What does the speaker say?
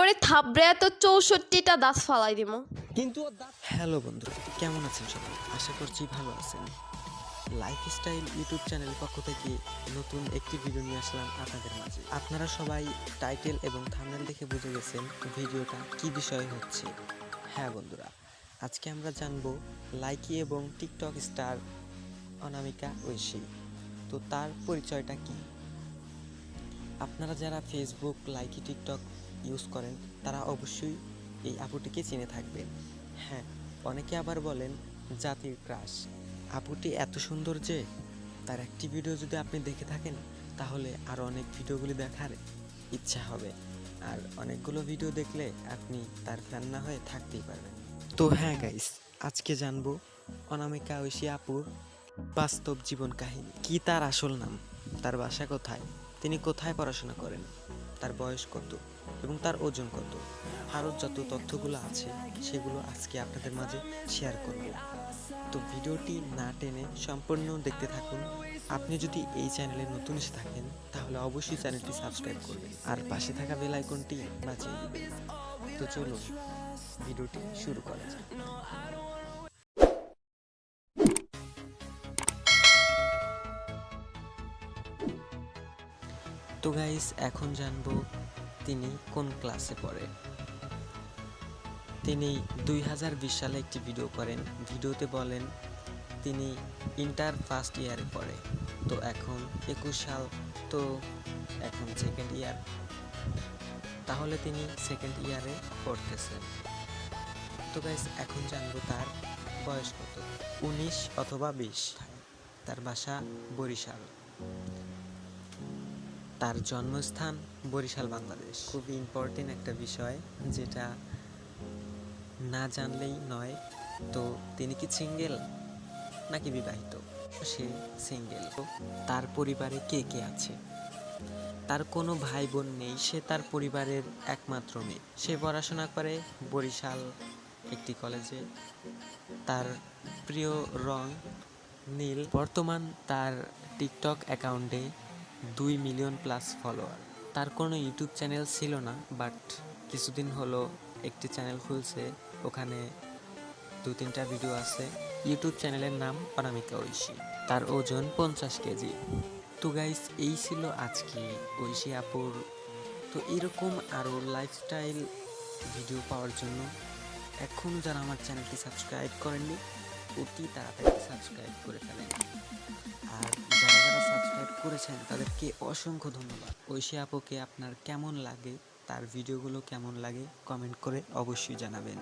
তোরে থাবড়ে তো 64টা দাঁত ফালাই দিমু। কিন্তু হ্যালো বন্ধুরা, কেমন আছেন সবাই? আশা করছি ভালো আছেন। লাইফস্টাইল ইউটিউব চ্যানেল পক্ষ থেকে নতুন একটি ভিডিও নিয়ে আসলাম আপনাদের মাঝে। আপনারা সবাই টাইটেল এবং থাম্বনেল দেখে বুঝে গেছেন ভিডিওটা কি বিষয় হচ্ছে। হ্যাঁ বন্ধুরা, আজকে আমরা জানবো লাইকি এবং টিকটক স্টার অনামিকা ঐশী। তো তার পরিচয়টা কি? আপনারা যারা ফেসবুক, লাইকি, টিকটক ইউজ করেন তারা অবশ্যই এই আপুটিকে চিনে থাকবেন। হ্যাঁ, অনেকে আবার বলেন জাতির ক্রাশ। আপুটি এত সুন্দর যে তার একটি ভিডিও যদি আপনি দেখে থাকেন তাহলে আরও অনেক ভিডিওগুলি দেখার ইচ্ছা হবে, আর অনেকগুলো ভিডিও দেখলে আপনি তার ফ্যান না হয়ে থাকতেই পারবেন। তো হ্যাঁ গাইস, আজকে জানবো অনামিকা ঐশী আপুর বাস্তব জীবন কাহিনী। কি তার আসল নাম, তার বাসা কোথায়, তিনি কোথায় পড়াশোনা করেন, তার বয়স কত এবং তার ওজন কত, আরও যত তথ্যগুলো আছে সেগুলো আজকে আপনাদের মাঝে শেয়ার করব। তো ভিডিওটি না টেনে সম্পূর্ণ দেখতে থাকুন। আপনি যদি এই চ্যানেলে নতুন এসে থাকেন তাহলে অবশ্যই চ্যানেলটি সাবস্ক্রাইব করবেন আর পাশে থাকা বেল আইকনটি বাজিয়ে দিবেন। তো চলুন ভিডিওটি শুরু করা যাক। তো গাইস, এখন জানবো তিনি কোন ক্লাসে পড়ে। তিনি 2020 সালে একটি ভিডিও করেন। ভিডিওতে বলেন তিনি ইন্টার ফার্স্ট ইয়ারে পড়ে। তো এখন 21 সাল, তো এখন সেকেন্ড ইয়ার, তাহলে তিনি সেকেন্ড ইয়ারে পড়তেছেন। তো গাইস, এখন জানবো তার বয়স কত, 19 অথবা 20। তার বাসা বরিশাল, তার জন্মস্থান বরিশাল, বাংলাদেশ। খুবই ইম্পর্টেন্ট একটা বিষয় যেটা না জানলেই নয়। তো তিনি কি সিঙ্গেল নাকি বিবাহিত? সে সিঙ্গেল। তার পরিবারে কে কে আছে? তার কোনো ভাই বোন নেই, সে তার পরিবারের একমাত্র মেয়ে। সে পড়াশোনা করে বরিশাল একটি কলেজে। তার প্রিয় রং নীল। বর্তমান তার টিকটক অ্যাকাউন্টে 2 মিলিয়ন প্লাস ফলোয়ার। তার কোনো ইউটিউব চ্যানেল ছিল না, বাট কিছুদিন হলো একটি চ্যানেল খুলছে, ওখানে 2-3টা ভিডিও আছে। ইউটিউব চ্যানেলের নাম অনামিকা ঐশী। তার ওজন 50 কেজি। তো গাইস, এই ছিল আজকে ঐশী আপুর। তো এরকম আরও লাইফস্টাইল ভিডিও পাওয়ার জন্য এখন যারা আমার চ্যানেলটি সাবস্ক্রাইব করেননি অতি তাড়াতাড়ি সাবস্ক্রাইব করে ফেলেন, আর যারা যারা সাবস্ক্রাইব করেছেন তাদেরকে অসংখ্য ধন্যবাদ। ঐশী আপুকে আপনার কেমন লাগে, তার ভিডিওগুলো কেমন লাগে কমেন্ট করে অবশ্যই জানাবেন।